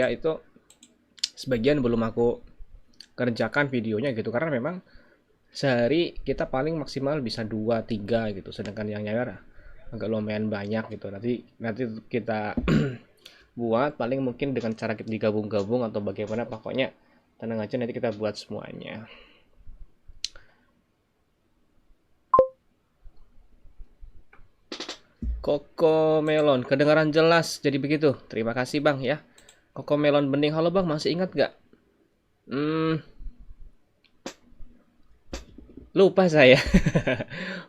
ya itu sebagian belum aku kerjakan videonya gitu, karena memang sehari kita paling maksimal bisa 2 3 gitu, sedangkan yang nyawer agak lumayan banyak gitu. Nanti kita buat paling mungkin dengan cara kita digabung-gabung atau bagaimana, pokoknya tenang aja, nanti kita buat semuanya. Koko Melon, kedengaran jelas jadi begitu. Terima kasih Bang ya. Koko Melon bening, halo Bang, masih ingat gak? Lupa saya.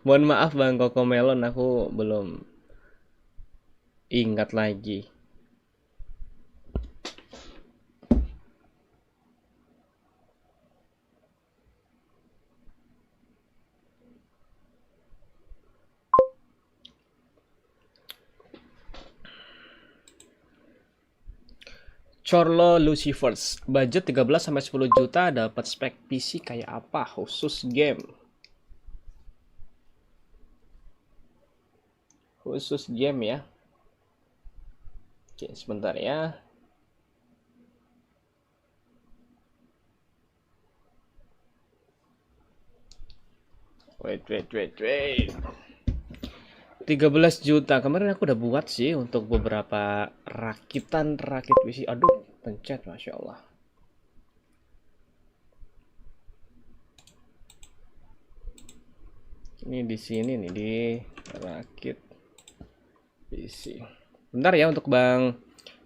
Mohon maaf Bang Koko Melon, aku belum ingat lagi. Corlo Lucifers, budget 13 sampai 10 juta, dapat spek PC kayak apa khusus game? Khusus game ya. Oke, sebentar ya. Wait. 13 juta. Kemarin aku udah buat sih untuk beberapa rakit PC. Aduh, pencet, Masya Allah. Ini di sini nih, di rakit PC. Bentar ya, untuk Bang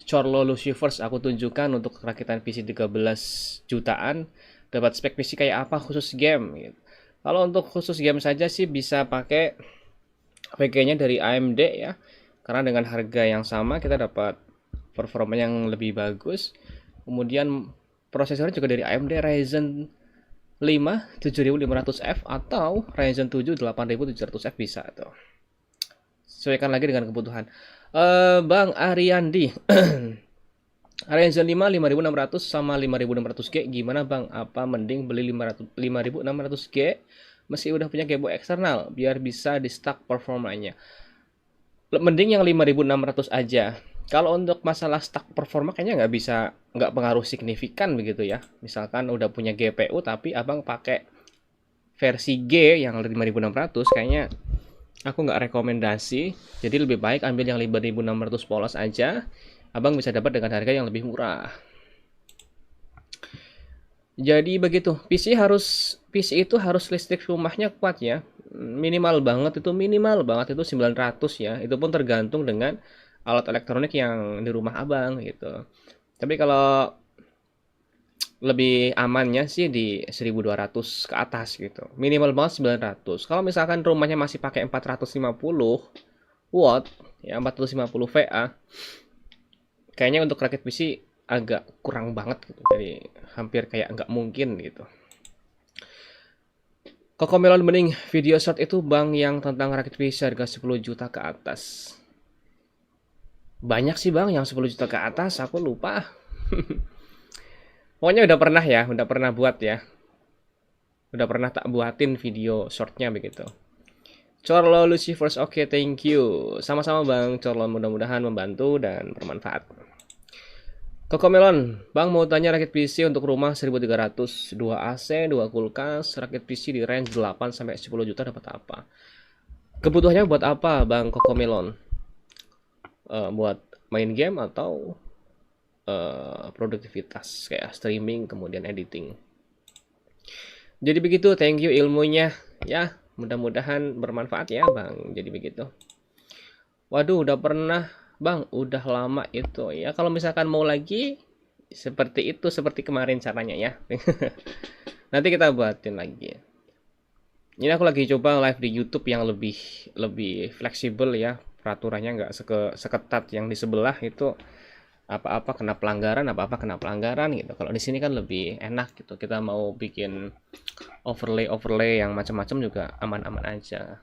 Corlo Lucifers aku tunjukkan untuk rakitan PC 13 jutaan dapat spek PC kayak apa khusus game gitu. Kalau untuk khusus game saja sih bisa pakai VG-nya dari AMD ya. Karena dengan harga yang sama kita dapat performa yang lebih bagus. Kemudian prosesornya juga dari AMD Ryzen 5 7500F atau Ryzen 7 8700F bisa tuh. Sesuaikan lagi dengan kebutuhan. Bang Ariandi, Ryzen 5 5600 sama 5600G gimana Bang? Apa mending beli 5600G meski udah punya keyboard eksternal biar bisa di stack performanya? Mending yang 5600 aja. Kalau untuk masalah stack performa kayaknya nggak pengaruh signifikan begitu ya. Misalkan udah punya GPU tapi abang pakai versi G yang 5600, kayaknya aku nggak rekomendasi. Jadi lebih baik ambil yang 5600 polos aja. Abang bisa dapat dengan harga yang lebih murah. Jadi begitu. PC itu harus listrik rumahnya kuat ya. Minimal banget itu 900 ya. Itu pun tergantung dengan alat elektronik yang di rumah abang gitu. Tapi kalau lebih amannya sih di 1200 ke atas gitu. Minimal banget 900. Kalau misalkan rumahnya masih pakai 450 watt ya, 450 VA, kayaknya untuk rakit PC agak kurang banget gitu. Jadi hampir kayak nggak mungkin gitu. Kokomelon bening video short itu Bang yang tentang rakit PC harga 10 juta ke atas. Banyak sih Bang yang 10 juta ke atas, aku lupa. Pokoknya udah pernah buat ya. Udah pernah tak buatin video shortnya begitu. Corlo Lucifers, oke, thank you. Sama-sama Bang Corlo, mudah-mudahan membantu dan bermanfaat. Kokomelon, Bang mau tanya rakit PC untuk rumah 1300, 2 AC, 2 kulkas, rakit PC di range 8 sampai 10 juta dapat apa? Kebutuhannya buat apa Bang Kokomelon? Buat main game atau produktivitas kayak streaming kemudian editing? Jadi begitu, thank you ilmunya ya, mudah-mudahan bermanfaat ya Bang. Jadi begitu. Waduh, udah pernah Bang, udah lama itu ya. Kalau misalkan mau lagi seperti itu, seperti kemarin caranya ya. Nanti kita buatin lagi. Ini aku lagi coba live di YouTube yang lebih fleksibel ya. Peraturannya nggak seketat yang di sebelah itu, apa-apa kena pelanggaran gitu. Kalau di sini kan lebih enak gitu. Kita mau bikin overlay yang macam-macam juga aman-aman aja.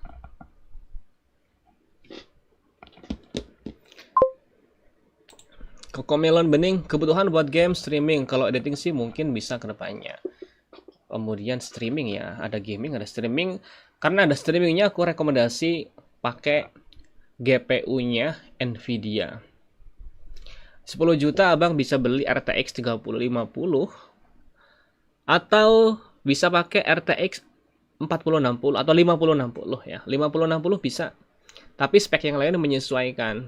Kokomelon bening, kebutuhan buat game streaming. Kalau editing sih mungkin bisa ke depannya. Kemudian streaming ya, ada gaming, ada streaming. Karena ada streamingnya, aku rekomendasi pakai GPU-nya Nvidia. 10 juta abang bisa beli RTX 3050 atau bisa pakai RTX 4060 atau 5060 ya. 5060 bisa. Tapi spek yang lain menyesuaikan.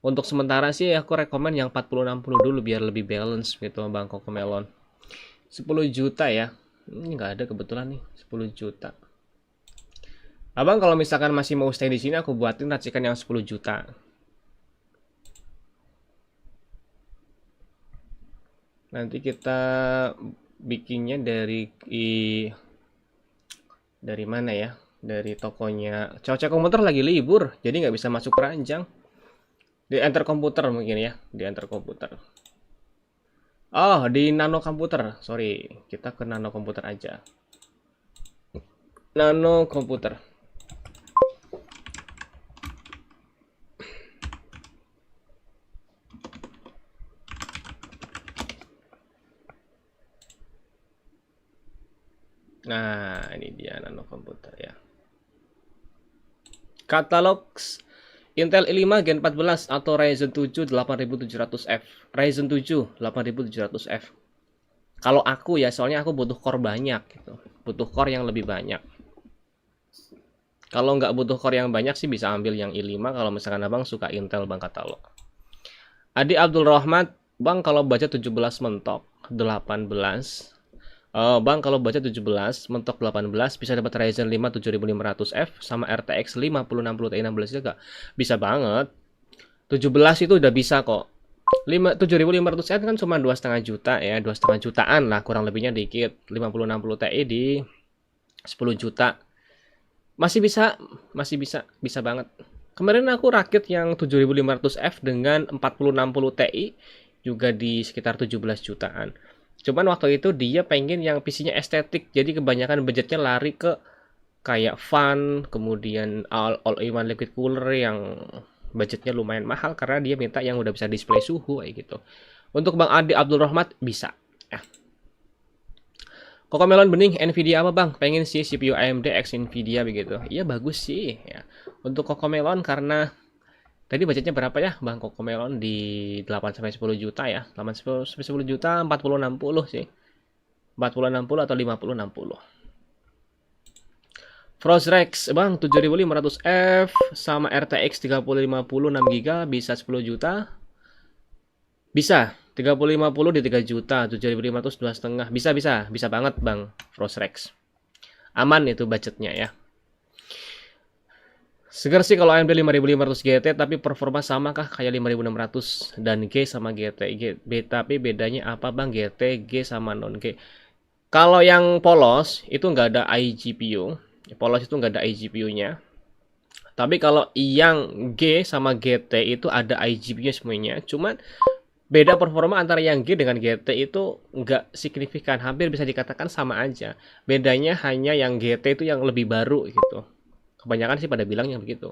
Untuk sementara sih aku rekomen yang 4060 dulu biar lebih balance gitu Bang Cocomelon. 10 juta ya. Ini nggak ada kebetulan nih 10 juta. Abang kalau misalkan masih mau stay di sini aku buatin racikan yang 10 juta. Nanti kita bikinnya dari mana ya? Dari tokonya. Cocok komputer lagi libur, jadi nggak bisa masuk keranjang. Di Enter Komputer mungkin ya, di Enter Komputer. Oh, di Nano Komputer. Sorry, kita ke Nano Komputer aja. Nano Komputer. Nah, ini dia Nano Komputer ya. Katalogs Intel i5 Gen 14 atau Ryzen 7 8700F. Ryzen 7 8700F. Kalau aku ya, soalnya aku butuh core banyak gitu. Butuh core yang lebih banyak. Kalau nggak butuh core yang banyak sih bisa ambil yang i5 kalau misalkan abang suka Intel bang katalog. Adi Abdul Rahmat, bang kalau baca 17 mentok 18. Bang kalau baca 17 mentok 18 bisa dapat Ryzen 5 7500F sama RTX 5060 Ti 16 juga. Bisa banget. 17 itu udah bisa kok. 7500F kan cuma 2,5 juta ya, 2,5 jutaan lah kurang lebihnya dikit. 5060 Ti di 10 juta. Masih bisa banget. Kemarin aku rakit yang 7500F dengan 4060 Ti juga di sekitar 17 jutaan. Cuman waktu itu dia pengen yang PC-nya estetik, jadi kebanyakan budgetnya lari ke kayak fan, kemudian all-in-one liquid cooler yang budgetnya lumayan mahal karena dia minta yang udah bisa display suhu kayak gitu. Untuk Bang Adi Abdul Rahmat bisa. Ya. Cocomelon bening Nvidia apa Bang? Pengen sih CPU AMD X Nvidia begitu. Iya bagus sih ya. Untuk Cocomelon karena tadi budgetnya berapa ya Bang Cocomelon di 8-10 juta ya. 8-10 juta 40-60 sih. 40-60 atau 50-60. Frostrex Bang 7500F sama RTX 3050 6GB bisa 10 juta. Bisa 3050 di 3 juta, 7500 2,5. Bisa banget Bang Frostrex. Aman itu budgetnya ya. Segar sih kalau AMD 5500 GT tapi performa sama kah kayak 5600 dan G sama GT. Tapi bedanya apa Bang GT, G sama non G? Kalau yang polos itu nggak ada iGPU. Polos itu nggak ada iGPU-nya. Tapi kalau yang G sama GT itu ada iGPU-nya semuanya. Cuman beda performa antara yang G dengan GT itu nggak signifikan. Hampir bisa dikatakan sama aja. Bedanya hanya yang GT itu yang lebih baru gitu. Kebanyakan sih pada bilang yang begitu.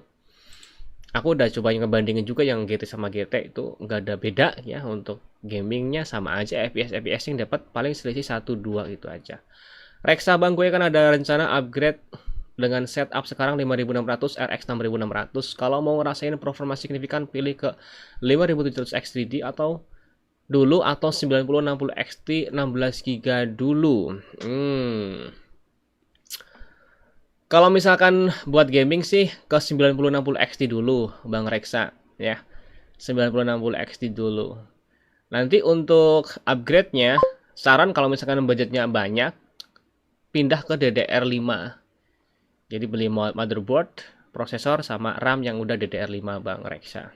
Aku udah coba ngebandingin juga yang GT sama GT itu nggak ada beda ya. Untuk gamingnya sama aja, FPS yang dapat paling selisih 1-2 gitu aja. Reksa Bang, gue kan ada rencana upgrade dengan setup sekarang 5600 RX 6600. Kalau mau ngerasain performa signifikan pilih ke 5700 X3D atau 9060 XT 16GB dulu. Kalau misalkan buat gaming sih ke 9060 XT dulu, Bang Reksa ya. 9060 XT dulu. Nanti untuk upgrade-nya, saran kalau misalkan budgetnya banyak, pindah ke DDR5. Jadi beli motherboard, prosesor sama RAM yang udah DDR5 Bang Reksa.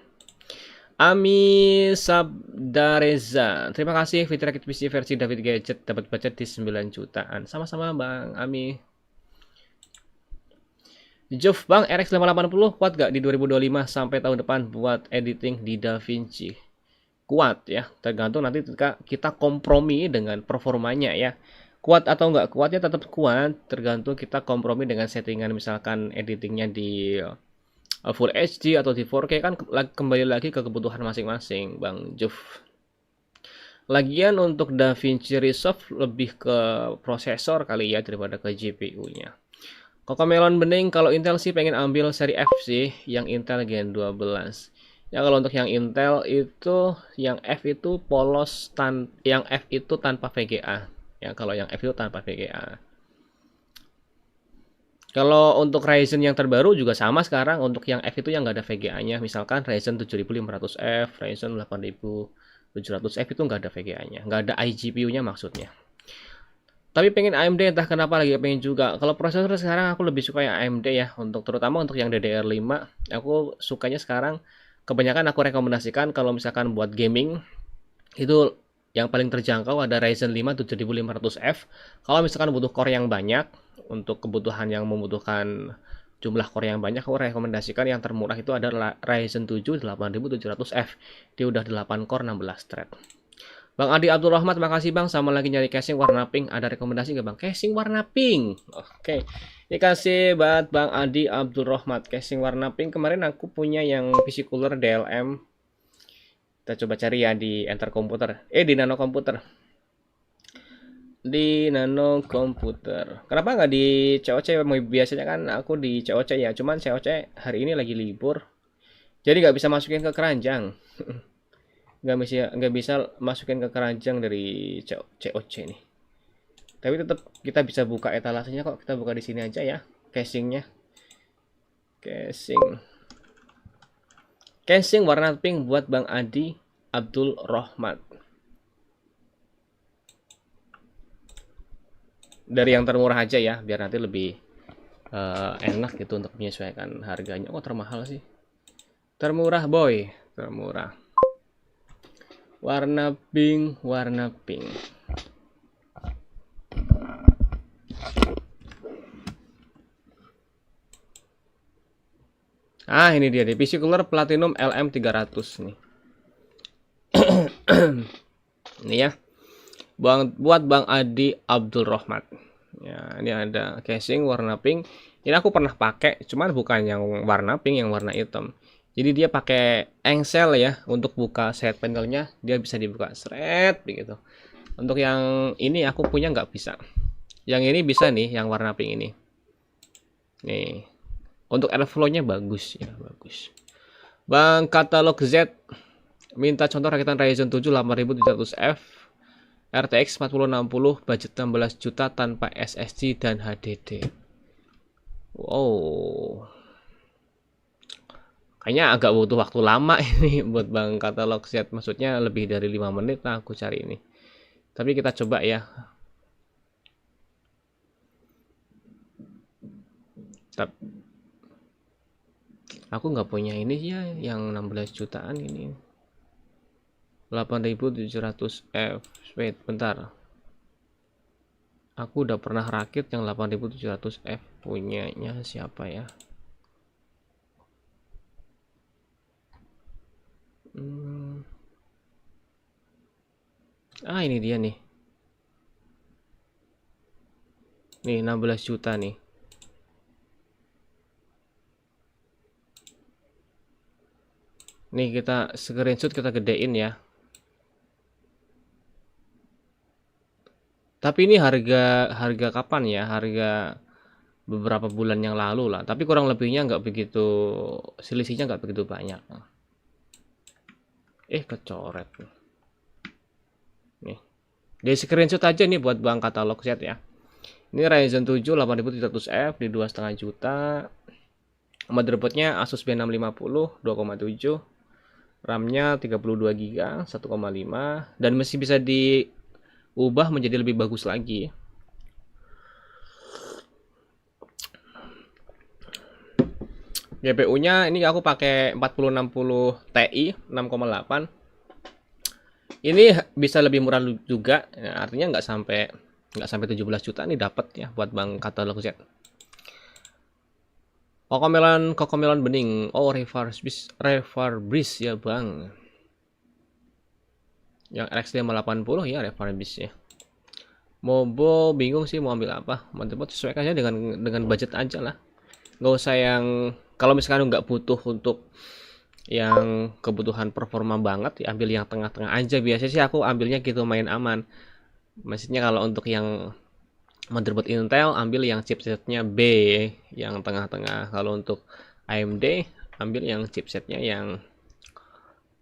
Ami Sabdareza, terima kasih Fitri Rakit PC versi David Gadget dapat budget di 9 jutaan. Sama-sama Bang Ami. Jov Bang, RX 580 kuat gak di 2025 sampai tahun depan buat editing di DaVinci? Kuat ya, tergantung nanti kita kompromi dengan performanya ya. Kuat atau nggak kuatnya tetap kuat, tergantung kita kompromi dengan settingan misalkan editingnya di Full HD atau di 4K kan kembali lagi ke kebutuhan masing-masing Bang Jov. Lagian untuk DaVinci Resolve lebih ke prosesor kali ya daripada ke GPU-nya. Cocomelon bening kalau Intel sih pengen ambil seri F sih yang Intel Gen 12. Ya kalau untuk yang Intel itu yang F itu polos yang F itu tanpa VGA. Ya kalau yang F itu tanpa VGA. Kalau untuk Ryzen yang terbaru juga sama sekarang, untuk yang F itu yang nggak ada VGA-nya. Misalkan Ryzen 7500F, Ryzen 8700F itu nggak ada VGA-nya, nggak ada iGPU-nya maksudnya. Tapi pengen AMD, entah kenapa lagi pengen juga. Kalau prosesor sekarang aku lebih suka yang AMD ya, terutama untuk yang DDR5. Aku sukanya sekarang kebanyakan aku rekomendasikan kalau misalkan buat gaming itu yang paling terjangkau ada Ryzen 5 7500F. Kalau misalkan butuh core yang banyak untuk kebutuhan yang membutuhkan jumlah core yang banyak, aku rekomendasikan yang termurah itu adalah Ryzen 7 8700F. Dia udah 8 core 16 thread. Bang Adi Abdul Rahmat, makasih Bang. Sama lagi nyari casing warna pink. Ada rekomendasi nggak Bang? Casing warna pink. Oke. Ini kasih buat Bang Adi Abdul Rahmat. Casing warna pink. Kemarin aku punya yang PC cooler DLM. Kita coba cari ya di Enter Komputer. Di Nano Komputer. Di Nano Komputer. Kenapa nggak di COC? Biasanya kan aku di COC ya. Cuman COC hari ini lagi libur. Jadi nggak bisa masukin ke keranjang. nggak bisa masukin ke keranjang dari COC nih. Tapi tetap kita bisa buka etalasenya kok. Kita buka di sini aja ya, casingnya. Casing warna pink buat Bang Adi Abdul Rahmat. Dari yang termurah aja ya, biar nanti lebih enak gitu untuk menyesuaikan harganya. Oh termahal sih. Termurah boy, termurah. Warna pink. Ini dia nih, PC cooler Platinum LM300 nih. Ini ya. Buat Bang Adi Abdul Rahmat. Ya, ini ada casing warna pink. Ini aku pernah pakai, cuman bukan yang warna pink, yang warna hitam. Jadi dia pakai engsel ya untuk buka side panelnya, dia bisa dibuka seret begitu. Untuk yang ini aku punya nggak bisa. Yang ini bisa nih, yang warna pink ini. Nih, untuk airflow-nya bagus ya, bagus. Bang Katalog Z minta contoh rakitan Ryzen 7 8700F, RTX 4060, budget 16 juta tanpa SSD dan HDD. Wow. Kayaknya agak butuh waktu lama ini buat Bang Katalog Z. Maksudnya lebih dari 5 menit lah aku cari ini. Tapi kita coba ya. Aku nggak punya ini ya yang 16 jutaan ini. 8700F. Wait, bentar. Aku udah pernah rakit yang 8700F. Punyanya siapa ya? Ini dia nih. Nih 16 juta nih. Nih kita screenshot, kita gedein ya. Tapi ini harga kapan ya? Harga beberapa bulan yang lalu lah. Tapi kurang lebihnya nggak begitu, selisihnya nggak begitu banyak. Kecoret. Nih. Di screenshot aja nih buat Bang Katalog Z ya. Ini Ryzen 7 8700F di 2,5 juta. Motherboardnya Asus B650 2,7. RAM-nya 32 GB 1,5 dan masih bisa diubah menjadi lebih bagus lagi. GPU-nya ini aku pakai 4060 Ti 6,8. Ini bisa lebih murah juga, ya, artinya nggak sampai 17 juta nih dapat ya buat Bang Katalog Z. Kokomelon bening. Refurbish ya Bang. Yang RX 580 ya refurbish ya. Mobo bingung sih mau ambil apa. Motherboard sesuaikan aja dengan budget aja lah. Nggak usah yang, kalau misalkan nggak butuh untuk yang kebutuhan performa banget ya ambil yang tengah-tengah aja. Biasanya sih aku ambilnya gitu, main aman. Maksudnya kalau untuk yang motherboard Intel ambil yang chipsetnya B yang tengah-tengah. Kalau untuk AMD ambil yang chipsetnya yang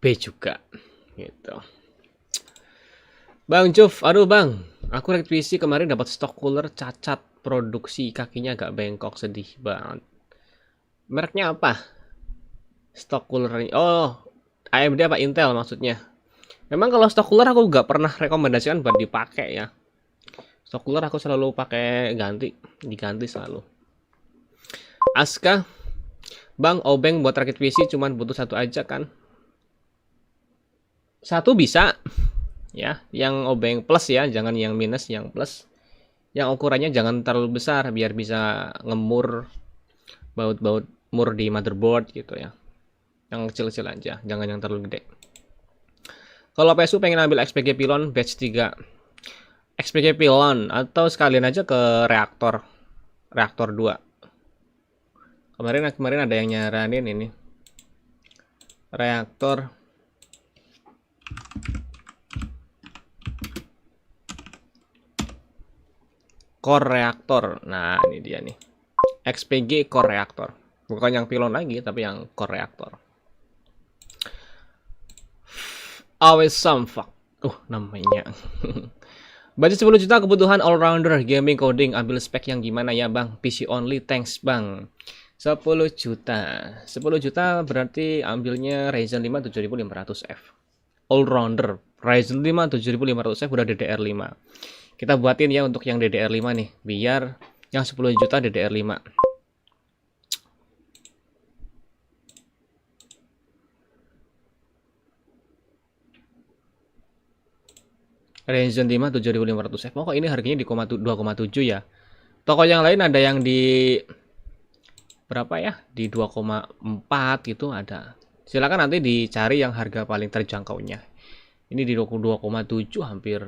B juga gitu. Bang Juf, aduh bang, aku rakit PC kemarin dapat stok cooler cacat produksi, kakinya agak bengkok, sedih banget. Mereknya apa? Stok cooler ini, oh AMD apa Intel maksudnya? Memang kalau stok cooler aku nggak pernah rekomendasikan buat dipakai ya. Stok cooler aku selalu pakai diganti selalu. Aska, bang, obeng buat rakit PC cuman butuh satu aja kan? Satu bisa, ya, yang obeng plus ya, jangan yang minus, yang plus. Yang ukurannya jangan terlalu besar biar bisa ngemur baut-baut mur di motherboard gitu ya. Yang kecil-kecil aja, jangan yang terlalu gede. Kalau PSU pengen ambil XPG Pylon batch 3, XPG Pylon atau sekalian aja ke reaktor 2. Kemarin ada yang nyaranin ini. Reaktor core reaktor. Nah, ini dia nih. XPG core reaktor. Bukan yang Pylon lagi, tapi yang core reaktor. Always some fuck. Namanya. Budget 10 juta kebutuhan all-rounder gaming coding. Ambil spek yang gimana ya bang? PC only, thanks bang. 10 juta. 10 juta berarti ambilnya Ryzen 5 7500F. All-rounder. Ryzen 5 7500F udah DDR5. Kita buatin ya untuk yang DDR5 nih. Biar yang 10 juta DDR5. Ryzen 5 7500F. Kok ini harganya di 2,7 ya. Toko yang lain ada yang di berapa ya? Di 2,4 gitu ada. Silakan nanti dicari yang harga paling terjangkaunya. Ini di 2,7 hampir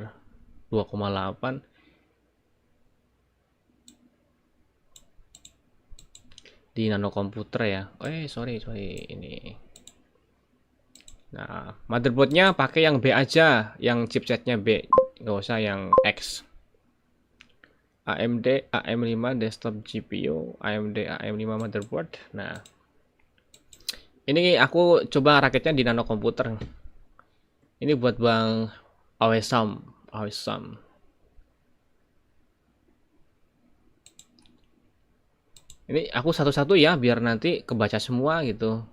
2,8. Di nano komputer ya. Sorry ini. Nah, motherboardnya pakai yang B aja, yang chipsetnya B, nggak usah yang X. AMD AM5 desktop GPU, AMD AM5 motherboard. Nah, ini aku coba rakitnya di nano komputer. Ini buat bang Awesome. Ini aku satu-satu ya, biar nanti kebaca semua gitu.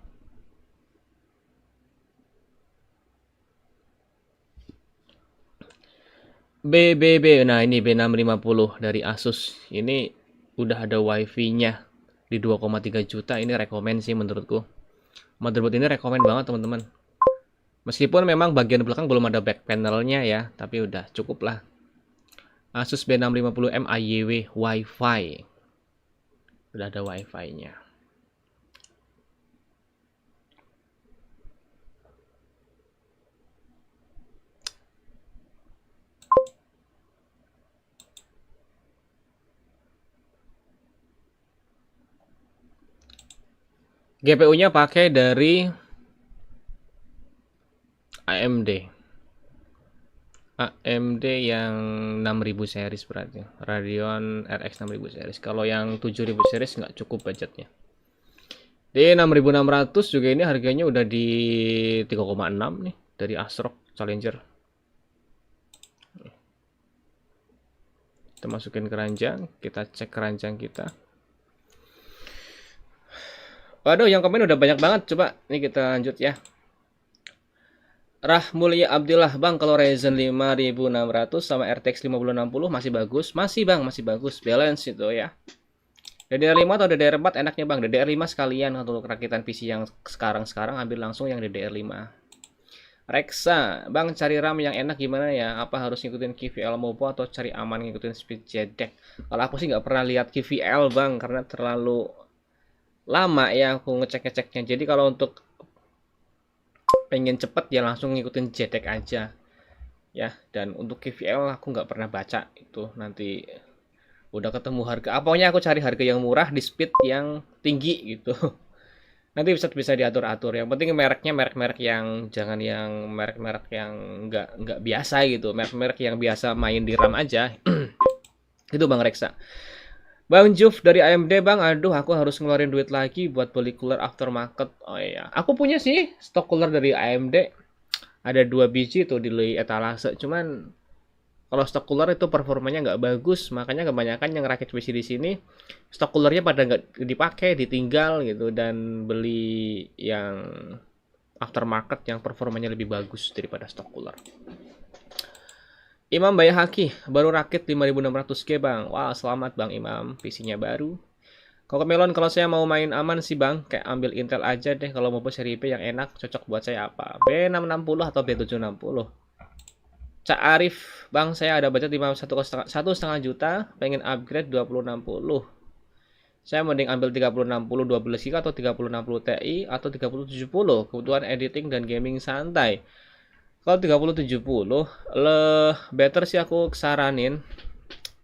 BBB, nah ini B650 dari Asus. Ini udah ada wifi-nya di 2,3 juta. Ini rekomen sih menurutku. Motherboard ini rekomen banget teman-teman. Meskipun memang bagian belakang belum ada back panelnya ya, tapi udah cukup lah. Asus B650M AYW Wi-Fi. Udah ada Wi-Fi-nya. GPU-nya pakai dari AMD. AMD yang 6000 series berarti. Radeon RX 6000 series. Kalau yang 7000 series nggak cukup budgetnya. Di 6600 juga ini harganya udah di 3,6 nih dari ASRock Challenger. Kita masukin keranjang, kita cek keranjang kita. Waduh, yang komen udah banyak banget. Coba ini kita lanjut ya. Rahmulia Abdillah, bang, kalau Ryzen 5600 sama RTX 5060 masih bagus? Masih bang, masih bagus, balance itu ya. DDR5 atau DDR4 enaknya bang? DDR5 sekalian untuk rakitan PC yang sekarang ambil langsung yang DDR5. Reksa, bang, cari RAM yang enak gimana ya? Apa harus ngikutin KVL Mopo atau cari aman ngikutin speed JEDEC? Kalau aku sih nggak pernah lihat KVL bang, karena terlalu lama ya aku ngecek-ngeceknya. Jadi kalau untuk pengen cepet ya langsung ngikutin JEDEC aja ya. Dan untuk KVL aku nggak pernah baca itu, nanti udah ketemu harga apanya aku cari harga yang murah di speed yang tinggi gitu. Nanti bisa diatur-atur. Yang penting mereknya merek-merek yang jangan yang merek-merek yang nggak biasa gitu, merek-merek yang biasa main di RAM aja. Itu bang Reksa. Bang Juf dari AMD bang, aduh aku harus ngeluarin duit lagi buat beli cooler aftermarket. Oh iya, aku punya sih stok cooler dari AMD. Ada 2 biji tuh di etalase. Cuman kalau stok cooler itu performanya nggak bagus, makanya kebanyakan yang rakit PC di sini stok coolernya pada nggak dipakai, ditinggal gitu dan beli yang aftermarket yang performanya lebih bagus daripada stok cooler. Imam Bayahaki baru rakit 5600G bang. Wah selamat bang Imam, PC-nya baru. Kalau Melon kalau saya mau main aman sih bang, kayak ambil Intel aja deh. Kalau mau seri IP yang enak, cocok buat saya apa? B660 atau B760? Cak Arif, bang saya ada budget 1,5 juta, pengen upgrade 2060. Saya mending ambil 3060 12 GB atau 3060 Ti atau 3070. Kebutuhan editing dan gaming santai. Kalau 3070, better sih aku saranin.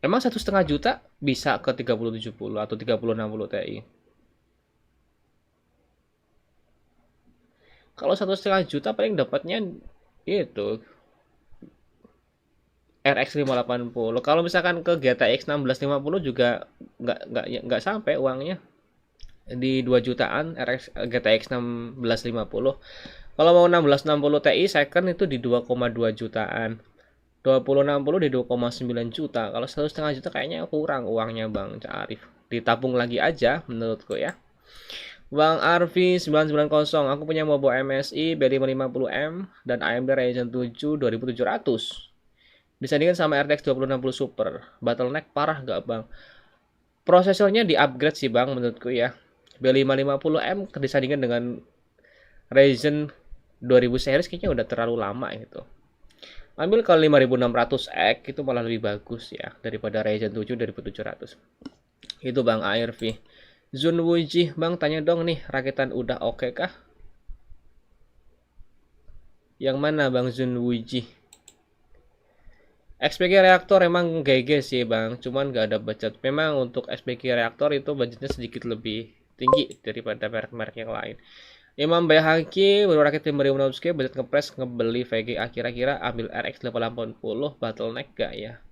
Emang 1,5 juta bisa ke 3070 atau 3060 Ti. Kalau 1,5 juta paling dapatnya itu RX 580. Kalau misalkan ke GTX 1650 juga nggak sampai uangnya di 2 jutaan RX GTX 1650. Kalau mau 1660 Ti second itu di 2,2 jutaan. 2060 di 2,9 juta. Kalau 1,5 juta kayaknya kurang uangnya Bang Arif. Ditabung lagi aja menurutku ya. Bang Arfi 990, aku punya Mobo MSI B550M dan AMD Ryzen 7 2700. Disandingkan sama RTX 2060 Super. Bottleneck parah gak bang? Prosesornya di upgrade sih bang menurutku ya. B550M disandingkan dengan Ryzen 2000 series kayaknya udah terlalu lama gitu. Ambil kalau 5600X itu malah lebih bagus ya daripada Ryzen 7 2700. Itu bang ARV. Zun Wuji bang tanya dong nih rakitan udah oke kah? Yang mana bang Zun Wuji? SPG reaktor emang GG sih bang, cuman gak ada budget. Memang untuk SPG reaktor itu budgetnya sedikit lebih tinggi daripada merek-merek yang lain. Imam Bayhaki baru rakit 5600K, budget ngepres ngebeli VGA, kira-kira ambil RX 880 bottleneck gak ya?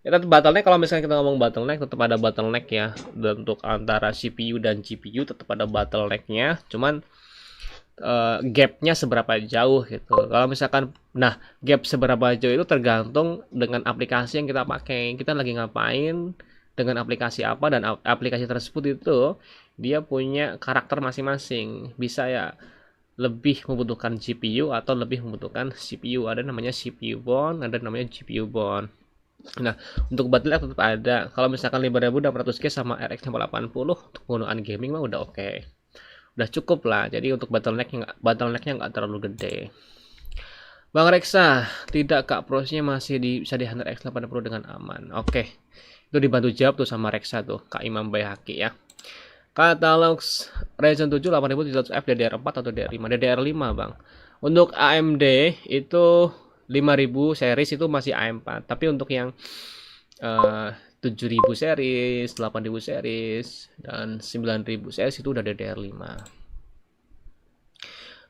Ya tetap bottleneck, kalau misalnya kita ngomong bottleneck tetap ada bottleneck ya. Dan untuk antara CPU dan GPU tetap ada bottlenecknya, cuman gapnya seberapa jauh gitu. Kalau misalkan, nah gap seberapa jauh itu tergantung dengan aplikasi yang kita pakai. Kita lagi ngapain dengan aplikasi apa, dan aplikasi tersebut itu dia punya karakter masing-masing. Bisa ya lebih membutuhkan GPU atau lebih membutuhkan CPU. Ada namanya CPU bond, ada namanya GPU bond. Nah, untuk bottleneck tetap ada. Kalau misalkan 5600K sama RX 580 untuk penggunaan gaming mah udah oke. Udah cukup lah. Jadi untuk bottlenecknya nggak terlalu gede. Bang Reksa, tidak kak prosesnya masih bisa di handle X80 dengan aman. Oke, itu dibantu jawab tuh sama Reksa tuh, Kak Imam Bayhaki ya. Katalog Ryzen 7 8700F DDR4 atau DDR5? DDR5 bang. Untuk AMD itu 5000 series itu masih AM4. Tapi untuk yang 7000 series, 8000 series, dan 9000 series itu udah DDR5.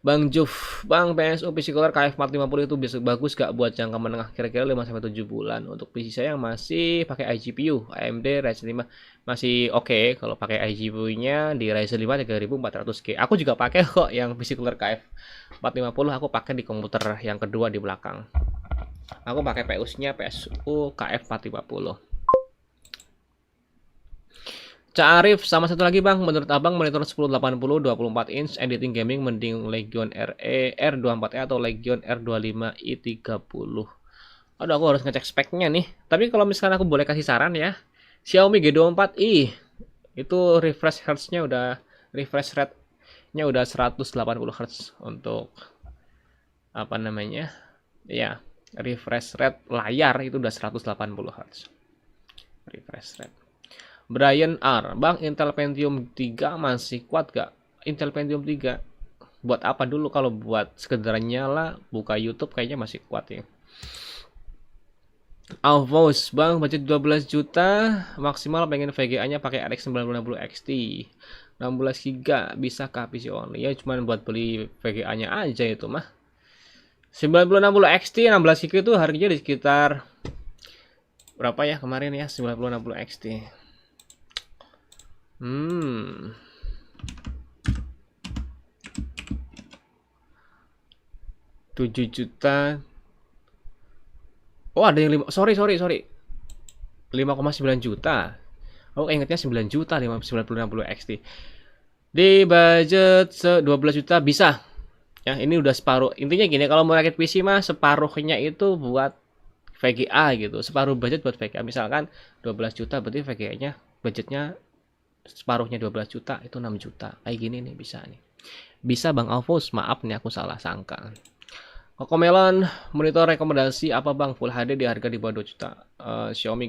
Bang Juf, Bang PSU PC Cooler KF450 itu bisa bagus gak buat jangka menengah kira-kira 5-7 bulan. Untuk PC saya yang masih pakai iGPU AMD Ryzen 5 masih oke. Kalau pakai iGPU-nya di Ryzen 5 3400G. Aku juga pakai kok yang PC Cooler KF450, aku pakai di komputer yang kedua di belakang. Aku pakai PSU-nya PSU KF450. Cak Arif, sama satu lagi bang, menurut abang monitor 1080 24 inch editing gaming mending Legion RE R24E atau Legion R25i 30? Aduh, aku harus ngecek speknya nih. Tapi kalau misalkan aku boleh kasih saran ya, Xiaomi G24i itu refresh rate-nya udah 180 Hz untuk apa namanya? Ya, refresh rate layar itu udah 180 Hz. Refresh rate. Brian R, Bang Intel Pentium 3 masih kuat gak? Intel Pentium 3 buat apa dulu? Kalau buat sekedar nyala buka YouTube kayaknya masih kuat ya. Avos, Bang budget 12 juta maksimal, pengen VGA-nya pakai RX 9060 XT 16 GB, bisa kah PC only? Ya cuman buat beli VGA-nya aja itu mah. 9060 XT 16 GB itu harganya di sekitar berapa ya kemarin ya 9060 XT? Hmm. $7 juta. Oh, ada yang sorry, 5,9 juta. Oh, ingatnya 9 juta 9060 XT. Di budget 12 juta bisa. Ya, ini udah separuh. Intinya gini, kalau mau rakit PC mah separuhnya itu buat VGA gitu. Separuh budget buat VGA. Misalkan 12 juta berarti VGA-nya budgetnya separuhnya 12 juta itu 6 juta. Kayak gini nih bisa nih. Bisa Bang Alfos, maaf nih aku salah sangka. Kokomelon monitor rekomendasi apa Bang? Full HD di harga di bawah 2 juta. Xiaomi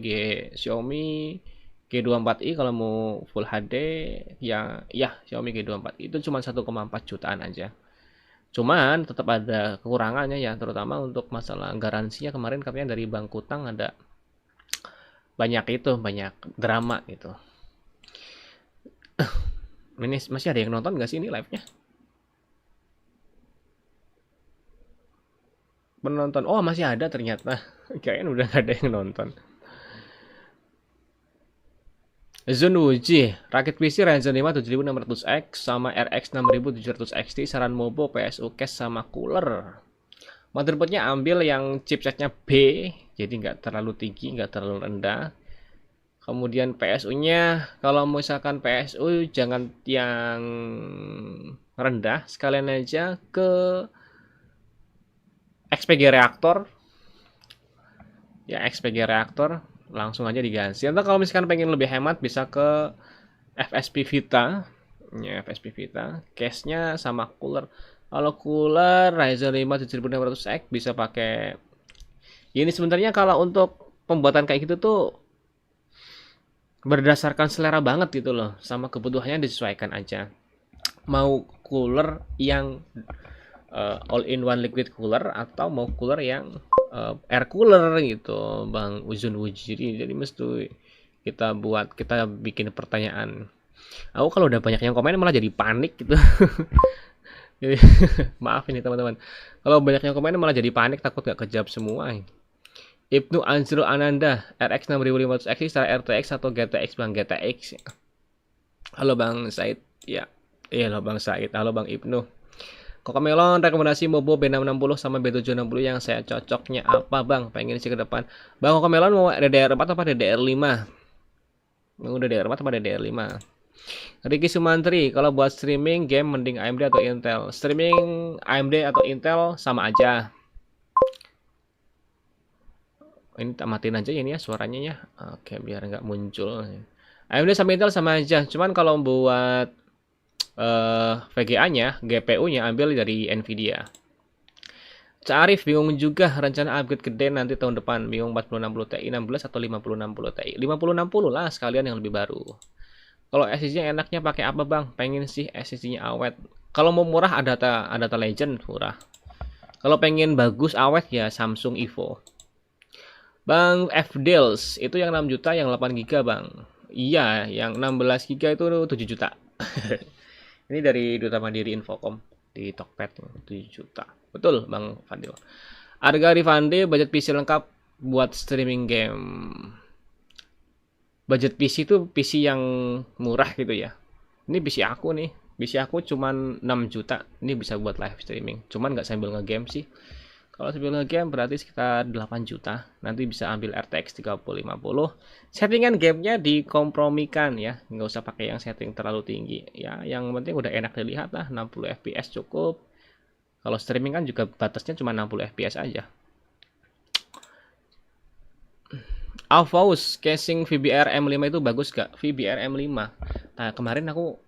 G24i kalau mau Full HD ya Xiaomi G24 itu cuma 1,4 jutaan aja. Cuman tetap ada kekurangannya ya, terutama untuk masalah garansinya. Kemarin katanya dari Bank Kutang ada banyak drama gitu. Ini masih ada yang nonton nggak sih ini live-nya? Penonton, oh masih ada ternyata. Kayaknya udah nggak ada yang nonton. Zunwuji, rakit PC Ryzen 5 7600X sama RX 6700 XT, saran Mobo, PSU case sama cooler. Motherboardnya ambil yang chipsetnya B, jadi nggak terlalu tinggi, nggak terlalu rendah. Kemudian PSU-nya, kalau misalkan PSU jangan yang rendah, sekalian aja ke XPG reaktor. Ya XPG reaktor langsung aja diganti. Atau kalau misalkan pengen lebih hemat bisa ke FSP Vita. Ya FSP Vita. Case-nya sama cooler. Kalau cooler Ryzen 5 7600X bisa pakai. Ini sebenarnya kalau untuk pembuatan kayak gitu tuh berdasarkan selera banget gitu loh, sama kebutuhannya disesuaikan aja. Mau cooler yang all in one liquid cooler atau mau cooler yang air cooler gitu Bang Uzun Wujiri. Jadi mesti kita bikin pertanyaan. Aku kalau udah banyak yang komen malah jadi panik gitu. Jadi, maaf ini teman-teman, kalau banyak yang komen malah jadi panik, takut gak kejawab semua. Ibnu Anzrul Ananda, RX 6500X secara RTX atau GTX Bang? GTX. Halo Bang Said. Ya. Iya halo Bang Said. Halo Bang Ibnu. Kokomelon rekomendasi Mobo B660 sama B760 yang saya cocoknya apa Bang? Pengen sih ke depan. Bang Kokomelon mau DDR4 apa DDR5? Mau DDR4 apa DDR5? Riki Sumantri, kalau buat streaming game mending AMD atau Intel? Streaming AMD atau Intel sama aja. Ini tak matiin aja ini ya suaranya ya. Oke, biar nggak muncul. AMD sama Intel sama aja. Cuman kalau buat VGA-nya, GPU-nya ambil dari Nvidia. Cak Arif bingung juga rencana upgrade gede nanti tahun depan. Bingung 4060 Ti 16 atau 5060 Ti. 5060 lah sekalian yang lebih baru. Kalau SSD-nya enaknya pakai apa Bang? Pengen sih SSD-nya awet. Kalau mau murah ada data Legend murah. Kalau pengen bagus awet ya Samsung Evo. Bang Fdels itu yang 6 juta yang 8 giga Bang. Iya, yang 16 giga itu 7 juta. Ini dari Duta Mandiri Infocom di Tokped 7 juta. Betul Bang Fadil. Harga Rifande budget PC lengkap buat streaming game. Budget PC itu PC yang murah gitu ya. Ini PC aku nih. PC aku cuman 6 juta. Ini bisa buat live streaming. Cuman nggak sambil ngegame sih. Kalau sambil ngegame berarti sekitar 8 juta. Nanti bisa ambil RTX 3050. Settingan gamenya dikompromikan ya. Nggak usah pakai yang setting terlalu tinggi. Ya, yang penting udah enak dilihat lah. 60 fps cukup. Kalau streaming kan juga batasnya cuma 60 fps aja. Alphonse, casing VBR M5 itu bagus gak? VBR M5. Nah, kemarin aku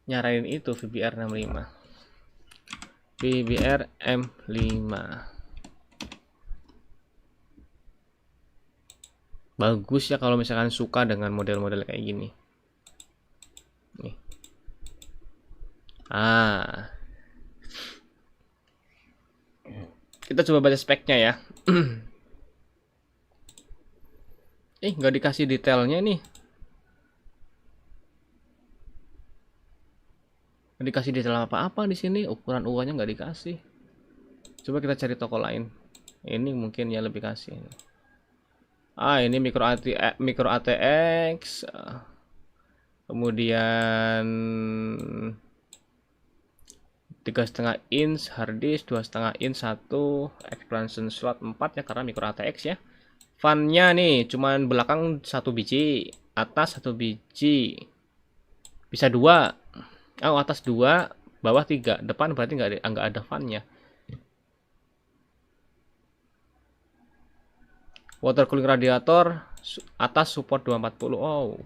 nyaranin itu VBR M5. VBR M5. Bagus ya kalau misalkan suka dengan model-model kayak gini. Nih. Kita coba baca speknya ya. Nggak dikasih detailnya nih. Nggak dikasih detail apa-apa di sini. Ukuran UA-nya nggak dikasih. Coba kita cari toko lain. Ini mungkin ya lebih kasih. Ini micro ATX. Kemudian 3,5 inch hard disk, 2,5 inch satu expansion slot 4 ya karena micro ATX ya. Fan-nya nih cuman belakang 1 biji, atas 1 biji. Bisa 2. Oh, atas 2, bawah 3. Depan berarti nggak ada fan-nya. Water cooling radiator atas support 240. Oh.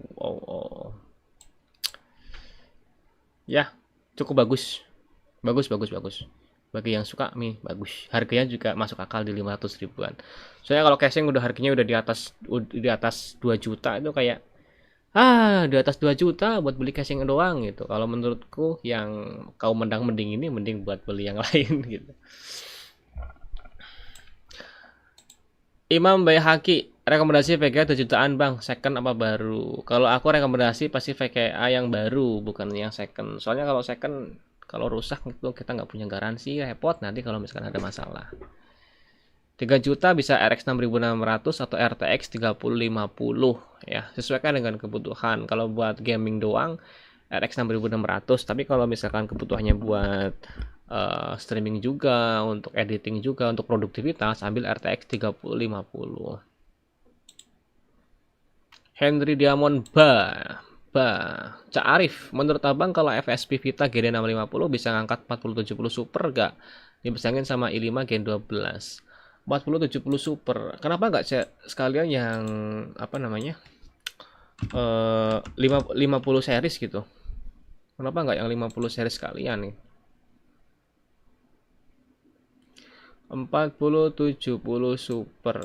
Ya, cukup bagus. Bagus. Bagi yang suka nih, bagus. Harganya juga masuk akal di 500 ribuan. Soalnya kalau casing harganya udah di atas 2 juta itu kayak di atas 2 juta buat beli casing doang gitu. Kalau menurutku yang kau mending ini mending buat beli yang lain gitu. Imam Bayhaki, rekomendasi VGA 2 jutaan bang, second apa baru? Kalau aku rekomendasi pasti VGA yang baru, bukan yang second. Soalnya kalau second, kalau rusak itu kita nggak punya garansi, repot nanti kalau misalkan ada masalah. 3 juta bisa RX 6600 atau RTX 3050 ya, sesuaikan dengan kebutuhan. Kalau buat gaming doang RX 6600, tapi kalau misalkan kebutuhannya buat streaming juga, untuk editing juga, untuk produktivitas, ambil RTX 3050. Henry Diamond Cak Arif, menurut abang kalau FSP Vita GD650 bisa ngangkat 4070 Super gak? Dibesangin sama i5 Gen 12. 4070 Super. Kenapa nggak sekalian yang apa namanya? 50 series gitu. Kenapa nggak yang 50 series sekalian nih? 4070 Super.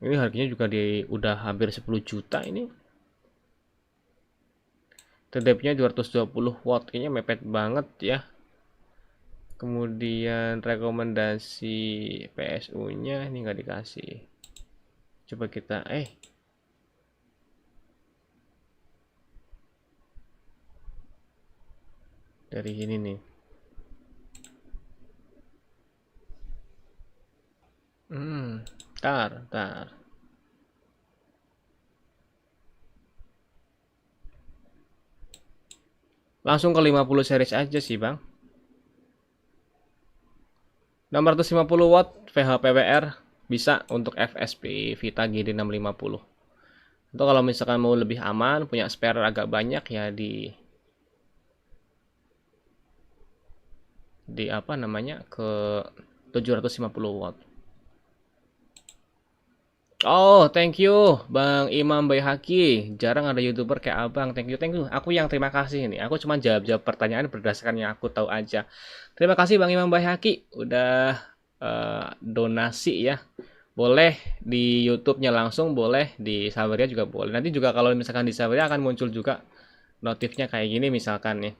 Ini harganya juga udah hampir 10 juta ini. TDP-nya 220 watt, kayaknya mepet banget ya. Kemudian rekomendasi PSU-nya ini nggak dikasih. Coba kita dari ini nih. Tar. Langsung ke 50 series aja sih, Bang. 650 watt VHPWR bisa untuk FSP Vita GD650. Atau kalau misalkan mau lebih aman, punya spare agak banyak ya di apa namanya ke 750 watt. Oh, thank you Bang Imam Bayhaki. Jarang ada YouTuber kayak Abang. Thank you. Aku yang terima kasih nih. Aku cuma jawab pertanyaan berdasarkan yang aku tahu aja. Terima kasih Bang Imam Bayhaki udah donasi ya. Boleh di YouTube-nya langsung, boleh di Saweria juga boleh. Nanti juga kalau misalkan di Saweria akan muncul juga notifnya kayak gini misalkan nih.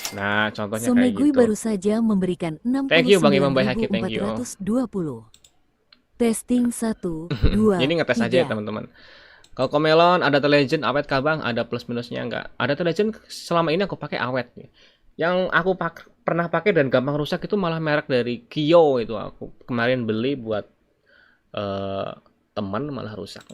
Nah, contohnya kayak Somegui gitu. baru saja memberikan Thank you Bang Imam Bayhaki, thank you. 69.420. Testing 1, 2, Ini ngetes aja ya 3. teman-teman. Kalau Comelon ada Legend awet kah Bang? Ada plus minusnya nggak? Ada Legend selama ini aku pakai awet. Yang aku pernah pakai dan gampang rusak itu malah merek dari Kyo itu. Aku kemarin beli buat teman malah rusak.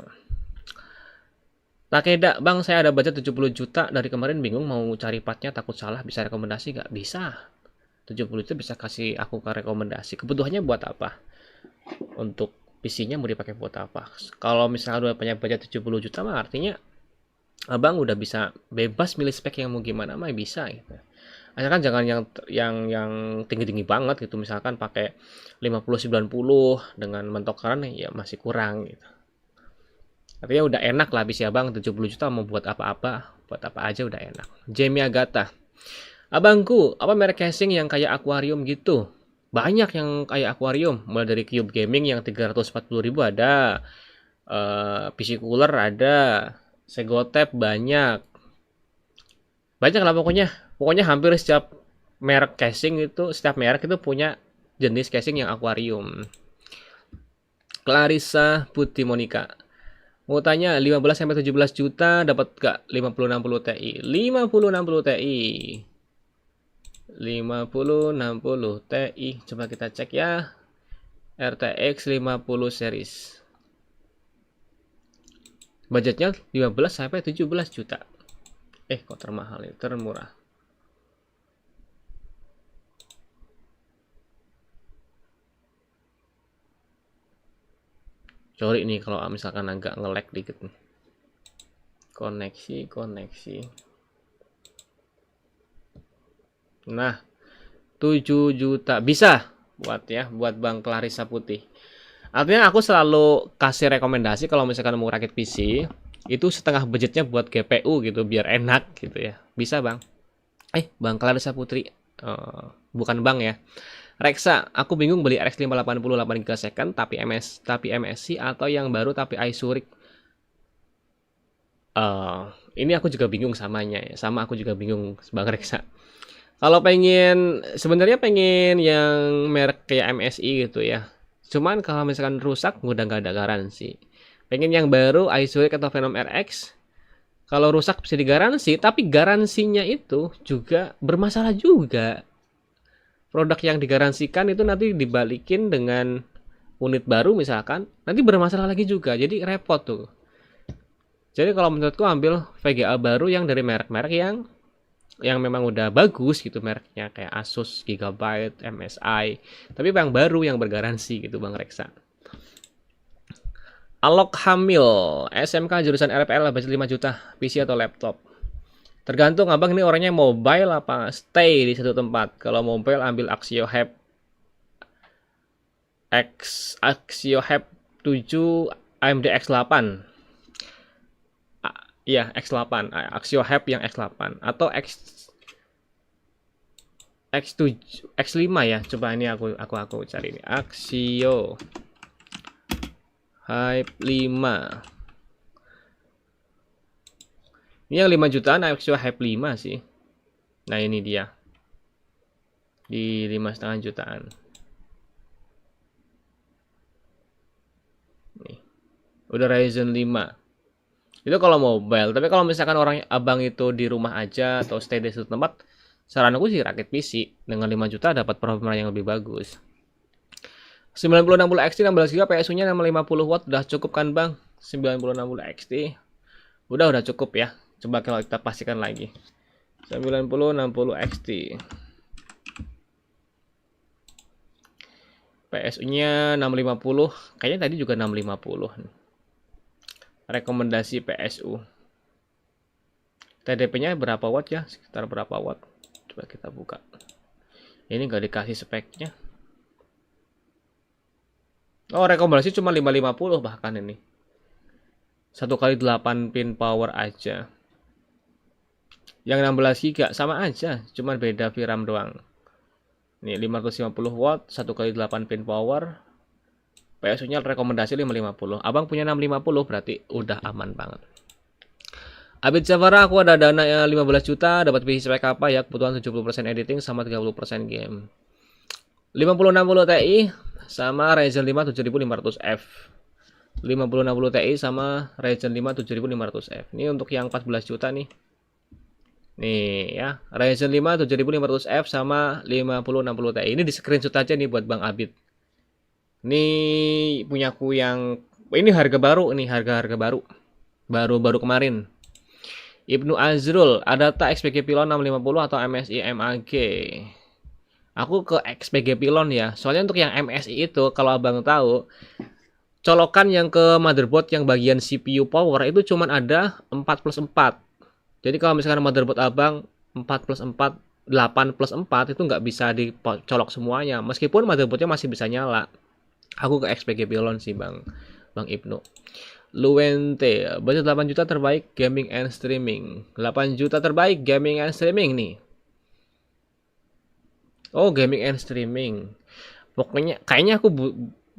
Takeda, Bang, saya ada budget 70 juta dari kemarin bingung mau cari partnya takut salah, bisa rekomendasi nggak? Bisa. 70 juta bisa kasih aku ke rekomendasi. Kebutuhannya buat apa? Untuk PC-nya mau dipakai buat apa? Kalau misalnya udah punya budget 70 juta mah artinya Abang udah bisa bebas milih spek yang mau gimana mah bisa gitu. Asalkan jangan yang tinggi-tinggi banget gitu, misalkan pakai 50-90 dengan mentok kanan ya masih kurang gitu. Artinya udah enak lah PC Abang 70 juta mau buat apa-apa, buat apa aja udah enak. Jamie Agatha. Abangku, apa merek casing yang kayak akuarium gitu? Banyak yang kayak akuarium, mulai dari Cube Gaming yang 340.000 ada, PC Cooler ada, Segotep banyak. Banyak lah pokoknya. Pokoknya hampir setiap merek casing itu, setiap merek itu punya jenis casing yang akuarium. Clarissa Putih Monica. Mau tanya 15-17 juta dapat gak 5060 Ti? 5060 Ti. 5060 Ti. Coba kita cek ya. RTX 50 series. Budgetnya 15 sampai 17 juta. Kok termahal ya? Termurah. Sorry nih kalau misalkan agak nge-lag dikit nih. Koneksi. Nah, 7 juta bisa buat Bang Clarissa Putih. Artinya aku selalu kasih rekomendasi kalau misalkan mau rakit PC, itu setengah budgetnya buat GPU gitu biar enak gitu ya. Bisa, Bang. Bang Clarissa Putri. Bukan Bang ya. Reksa, aku bingung beli RX 580 8 GB tapi MSI atau yang baru tapi iSuric. Ini aku juga bingung samanya ya. Sama aku juga bingung Bang Reksa. Kalau sebenarnya pengen yang merek kayak MSI gitu ya. Cuman kalau misalkan rusak udah nggak ada garansi. Pengen yang baru iSuric atau Venom RX. Kalau rusak bisa digaransi, tapi garansinya itu juga bermasalah juga. Produk yang digaransikan itu nanti dibalikin dengan unit baru misalkan, nanti bermasalah lagi juga. Jadi repot tuh. Jadi kalau menurutku ambil VGA baru yang dari merek-merek yang memang udah bagus gitu mereknya kayak Asus, Gigabyte, MSI. Tapi yang baru yang bergaransi gitu Bang Reksa. Alok hamil, SMK jurusan RPL budget 5 juta, PC atau laptop. Tergantung abang ini orangnya mobile apa stay di satu tempat. Kalau mobile ambil Axio Hype Axio Hype 7 AMD X8. Iya, X8. Axio Hype yang X8 atau X7 X5 ya. Coba ini aku cari ini. Axio Hype 5. Ini yang 5 jutaan Axio Hype 5 sih. Nah, ini dia. Di 5,5 jutaan. Nih. Udah Ryzen 5. Itu kalau mobile. Tapi kalau misalkan abang itu di rumah aja atau stay di satu tempat, saran aku sih rakit PC. Dengan 5 juta dapat performa yang lebih bagus. 9060 XT 16 GB PSU-nya 650 watt udah cukup kan Bang? 9060 XT. Udah cukup ya. Coba kalau kita pastikan lagi. 9060 XT. PSU-nya 650. Kayaknya tadi juga 650. Rekomendasi PSU. TDP-nya berapa watt ya? Sekitar berapa watt? Coba kita buka. Ini nggak dikasih speknya. Oh, rekomendasi cuma 550 bahkan ini. 1 kali 8 pin power aja. Yang 16 GB sama aja, cuma beda VRAM doang. Ini 550 watt, 1 kali 8 pin power. PSU-nya rekomendasi 550. Abang punya 650 berarti udah aman banget. Abid Jafara, aku ada dana 15 juta, dapat PC spek apa ya? Kebutuhan 70% editing sama 30% game. 5060 Ti sama Ryzen 5 7500F. 5060 Ti sama Ryzen 5 7500F. Ini untuk yang 14 juta nih. Nih ya, Ryzen 5 7500F sama 5060 Ti. Ini di screenshot aja nih buat Bang Abid. Ini punyaku ini harga baru nih, harga baru. Baru kemarin. Ibnu Azrul, Adata XPG Pylon 650 atau MSI MAG? Aku ke XPG Pylon ya. Soalnya untuk yang MSI itu kalau Abang tahu, colokan yang ke motherboard yang bagian CPU power itu cuma ada 4+4. Jadi kalau misalkan motherboard Abang 4+4, 8+4 itu nggak bisa dicolok semuanya. Meskipun motherboardnya masih bisa nyala. Aku ke XPG Pylon sih Bang Ibnu. Luente, budget 8 juta terbaik gaming and streaming. 8 juta terbaik gaming and streaming nih. Oh, gaming and streaming. Pokoknya kayaknya aku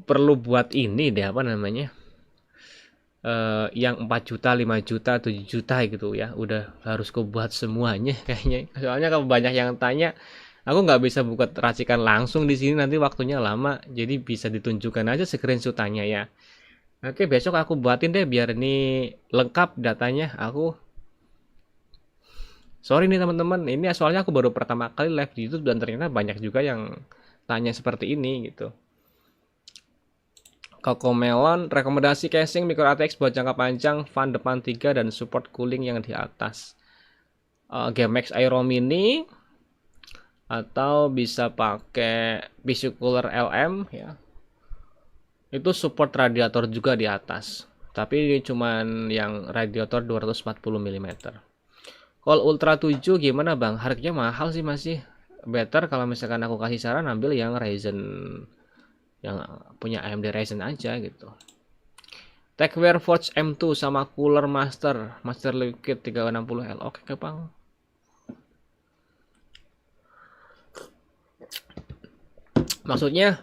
perlu buat ini deh, apa namanya? Yang 4 juta, 5 juta, 7 juta gitu ya. Udah harus ku buat semuanya kayaknya. Soalnya kalau banyak yang tanya, aku nggak bisa buka racikan langsung di sini, nanti waktunya lama. Jadi bisa ditunjukkan aja screenshot-nya ya. Oke, besok aku buatin deh biar ini lengkap datanya. Sorry nih teman-teman, ini soalnya aku baru pertama kali live di YouTube dan ternyata banyak juga yang tanya seperti ini gitu. Cocomelon, rekomendasi casing micro ATX buat jangka panjang, fan depan 3 dan support cooling yang di atas. GameX Aero Mini atau bisa pakai PC Cooler LM ya. Itu support radiator juga di atas. Tapi ini cuman yang radiator 240 mm. Kalau Ultra 7 gimana Bang? Harganya mahal sih masih. Better kalau misalkan aku kasih saran ambil yang Ryzen yang punya AMD Ryzen aja gitu. Techwear Forge M2 sama Cooler Master Liquid 360L. Oke, Bang. Maksudnya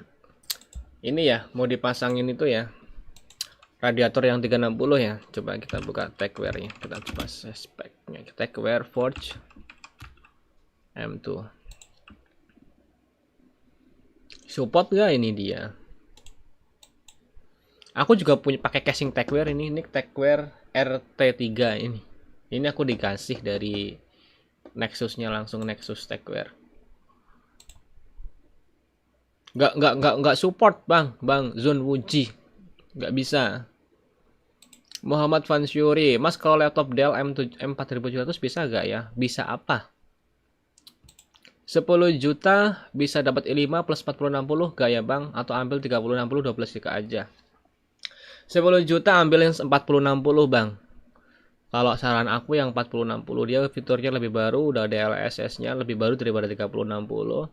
ini ya, mau dipasangin itu ya. Radiator yang 360 ya. Coba kita buka Techwear-nya. Kita coba speknya. Techwear Forge M2. Support nggak ini dia? Aku juga punya pakai casing Techwear ini Techwear RT3 ini. Ini aku dikasih dari Nexusnya langsung Nexus Techwear. Nggak support Bang Zone Wuji. Nggak bisa. Muhammad Fansuri, Mas kalau laptop Dell M4700 bisa nggak ya? Bisa apa? 10 juta bisa dapat i5 plus 4060 gak ya Bang? Atau ambil 3060 12 GB aja? 10 juta ambil yang 4060 Bang. Kalau saran aku yang 4060 dia fiturnya lebih baru, udah ada DLSS-nya lebih baru daripada 3060.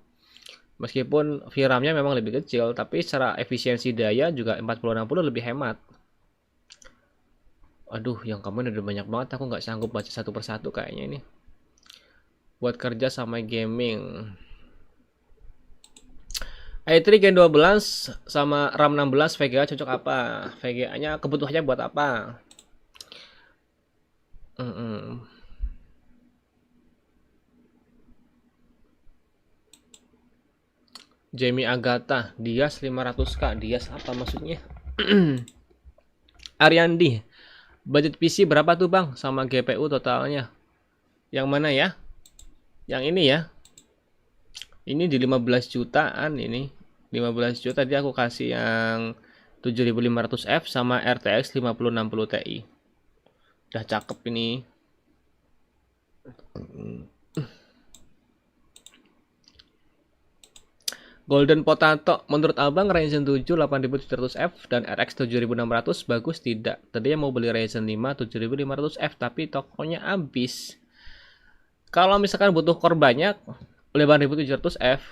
Meskipun VRAM-nya memang lebih kecil, tapi secara efisiensi daya juga 4060 lebih hemat. Aduh, yang komen udah banyak banget, aku nggak sanggup baca satu persatu kayaknya ini. Buat kerja sama gaming. i3 Gen 12 sama RAM 16 VGA cocok apa? VGA-nya kebutuhannya buat apa? Jamie Agatha, Dias 500k. Dias apa maksudnya? Ariandi, budget PC berapa tuh Bang? Sama GPU totalnya. Yang mana ya? Yang ini ya. Ini di 15 jutaan ini. 15 juta dia aku kasih yang 7500F sama RTX 5060 Ti. Udah cakep ini. Golden Potato, menurut Abang Ryzen 7 8700F dan RX 7600 bagus tidak? Tadinya mau beli Ryzen 5 7500F tapi tokonya habis. Kalau misalkan butuh core banyak 8700F.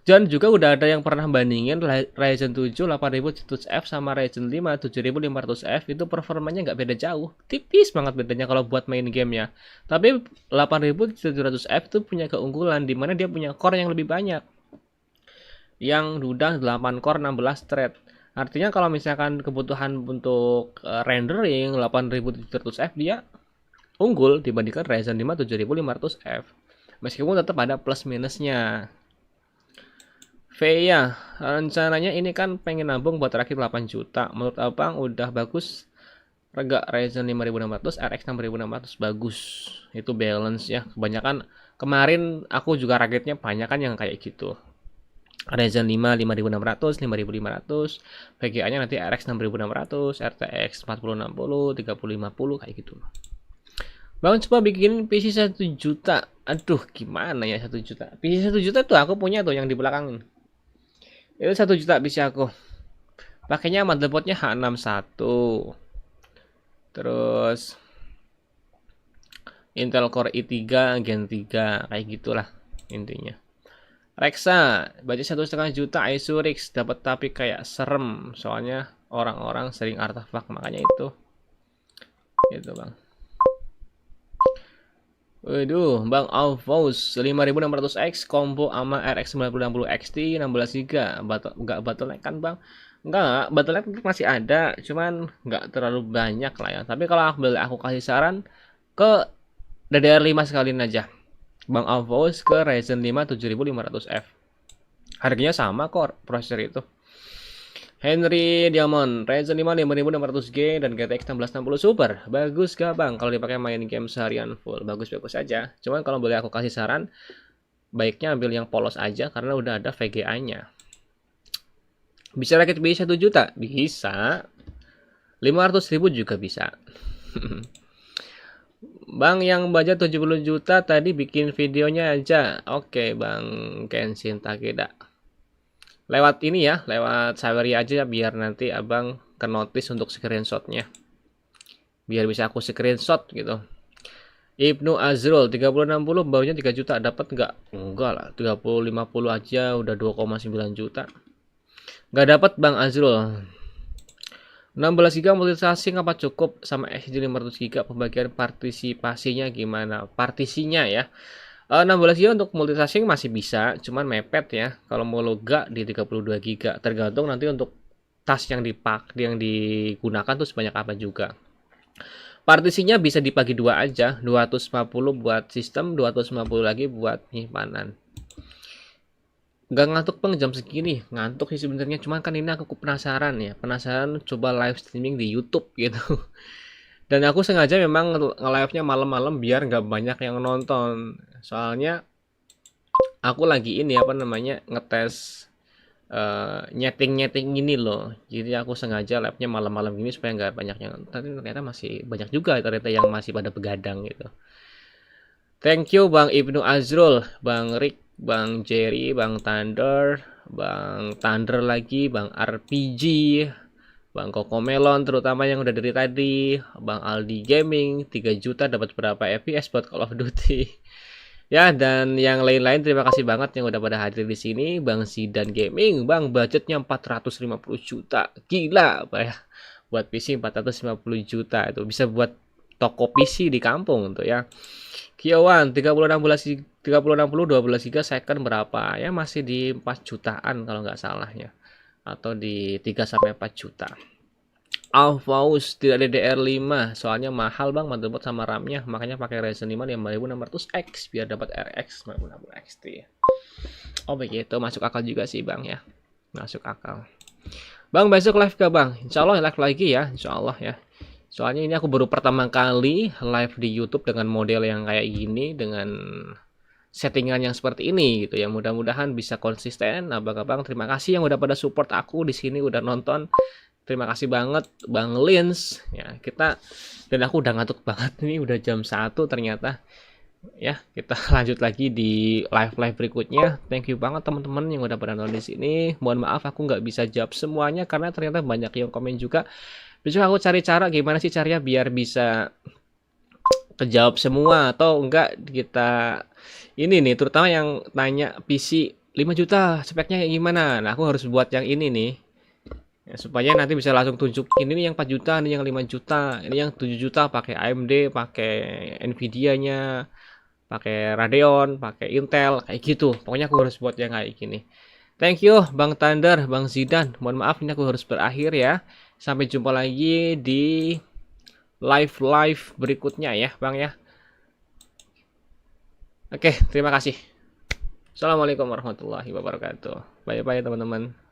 Dan juga udah ada yang pernah bandingin Ryzen 7 8700F sama Ryzen 5 7500F itu performanya nggak beda jauh. Tipis banget bedanya kalau buat main game ya. Tapi 8700F itu punya keunggulan di mana dia punya core yang lebih banyak. Yang udah 8 core 16 thread. Artinya kalau misalkan kebutuhan untuk rendering 8700F dia unggul dibandingkan Ryzen 5 7500F. Meskipun tetap ada plus minusnya. Veya, rencananya ini kan pengen nabung buat rakit 8 juta. Menurut Abang udah bagus rega Ryzen 5600, RX 6600 bagus. Itu balance ya. Kebanyakan kemarin aku juga rakitnya banyak kan yang kayak gitu. Ryzen 5 5600, 5500, VGA-nya nanti RX 6600, RTX 4060, 3050 kayak gitu. Bang coba bikin PC 1 juta. Aduh, gimana ya 1 juta? PC 1 juta tuh aku punya tuh yang di belakang. Itu 1 juta PC aku. Pakainya motherboardnya H61. Terus Intel Core i3 Gen 3 kayak gitulah intinya. Rexa, budget 1,5 juta Isurix dapat tapi kayak serem soalnya orang-orang sering artefak makanya itu. Gitu, Bang. Waduh, Bang Alphonse 5600X combo sama RX 9060 XT 16 GB. Enggak bottleneck kan, Bang? Enggak, bottleneck masih ada, cuman enggak terlalu banyak lah ya. Tapi kalau aku kasih saran ke DDR5 sekalian aja. Bang Alphonse ke Ryzen 5 7500F. Harganya sama kok prosesor itu. Henry Diamond, Ryzen 5 5600G dan GTX 1660 Super. Bagus gak Bang kalau dipakai main game seharian full? Bagus-bagus aja. Cuman kalau boleh aku kasih saran, baiknya ambil yang polos aja karena udah ada VGA-nya. Bisa rakit beli 1 juta? Bisa. 500.000 juga bisa. Bang yang budget 70 juta tadi bikin videonya aja. Oke, Bang Kenshin Takeda. Lewat ini ya, lewat Sawery aja biar nanti Abang ke notice untuk screenshotnya. Biar bisa aku screenshot gitu. Ibnu Azrul 3060 baunya 3 juta dapat nggak? Enggak lah, 3050 aja udah 2,9 juta. Nggak dapat Bang Azrul. 16 GB multitasking apa cukup sama SSD 500 GB pembagian partisipasinya gimana? Partisinya ya. 16 GB untuk multitasking masih bisa, cuman mepet ya. Kalau mau lega di 32 GB, tergantung nanti untuk tas yang yang digunakan tuh sebanyak apa juga. Partisinya bisa dibagi dua aja, 250 buat sistem, 250 lagi buat penyimpanan. Nggak ngantuk Bang jam segini, ngantuk sih sebenarnya, cuman kan ini aku penasaran ya, penasaran coba live streaming di YouTube gitu. Dan aku sengaja memang nge-live-nya malam-malam biar nggak banyak yang nonton. Soalnya aku lagi ini apa namanya ngetes nyeting-nyeting ini loh. Jadi aku sengaja live-nya malam-malam gini supaya nggak banyak yang nonton. Tapi ternyata masih banyak juga ternyata yang masih pada begadang gitu. Thank you Bang Ibnu Azrul, Bang Rick, Bang Jerry, Bang Thunder lagi, Bang RPG, Bang Kokomelon terutama yang udah dari tadi, Bang Aldi Gaming, 3 juta dapat berapa FPS buat Call of Duty. Ya, dan yang lain-lain terima kasih banget yang udah pada hadir di sini. Bang Zidan Gaming, Bang budgetnya 450 juta. Gila, apa ya? Buat PC 450 juta itu bisa buat toko PC di kampung tuh ya. Kiowan 3060 12 GB second berapa? Ya masih di 4 jutaan kalau nggak salah ya. Atau di 3 sampai 4 juta. Alfaus tidak DDR5 soalnya mahal Bang motherboard sama RAM-nya, makanya pakai Ryzen 5 5600X biar dapat RX 5060 XT. Oh begitu, masuk akal juga sih Bang ya. Masuk akal. Bang besok live ke Bang? Insya Allah live lagi ya, insya Allah ya. Soalnya ini aku baru pertama kali live di YouTube dengan model yang kayak gini, dengan settingan yang seperti ini gitu ya. Mudah-mudahan bisa konsisten. Abang-abang terima kasih yang udah pada support aku di sini, udah nonton. Terima kasih banget Bang Lins ya. Dan aku udah ngantuk banget ini udah jam 1 ternyata. Ya, kita lanjut lagi di live berikutnya. Thank you banget teman-teman yang udah pada nonton di sini. Mohon maaf aku nggak bisa jawab semuanya karena ternyata banyak yang komen juga. Besok aku cari cara gimana sih caranya biar bisa kejawab semua atau enggak kita ini nih terutama yang tanya PC 5 juta speknya kayak gimana. Nah, aku harus buat yang ini nih. Ya, supaya nanti bisa langsung tunjukin ini yang 4 juta, ini yang 5 juta, ini yang 7 juta pakai AMD, pakai Nvidia-nya, pakai Radeon, pakai Intel, kayak gitu. Pokoknya aku harus buat yang kayak gini. Thank you Bang Thunder, Bang Zidan. Mohon maaf ini aku harus berakhir ya. Sampai jumpa lagi di live berikutnya ya, Bang ya. Oke, terima kasih. Assalamualaikum warahmatullahi wabarakatuh. Bye-bye teman-teman.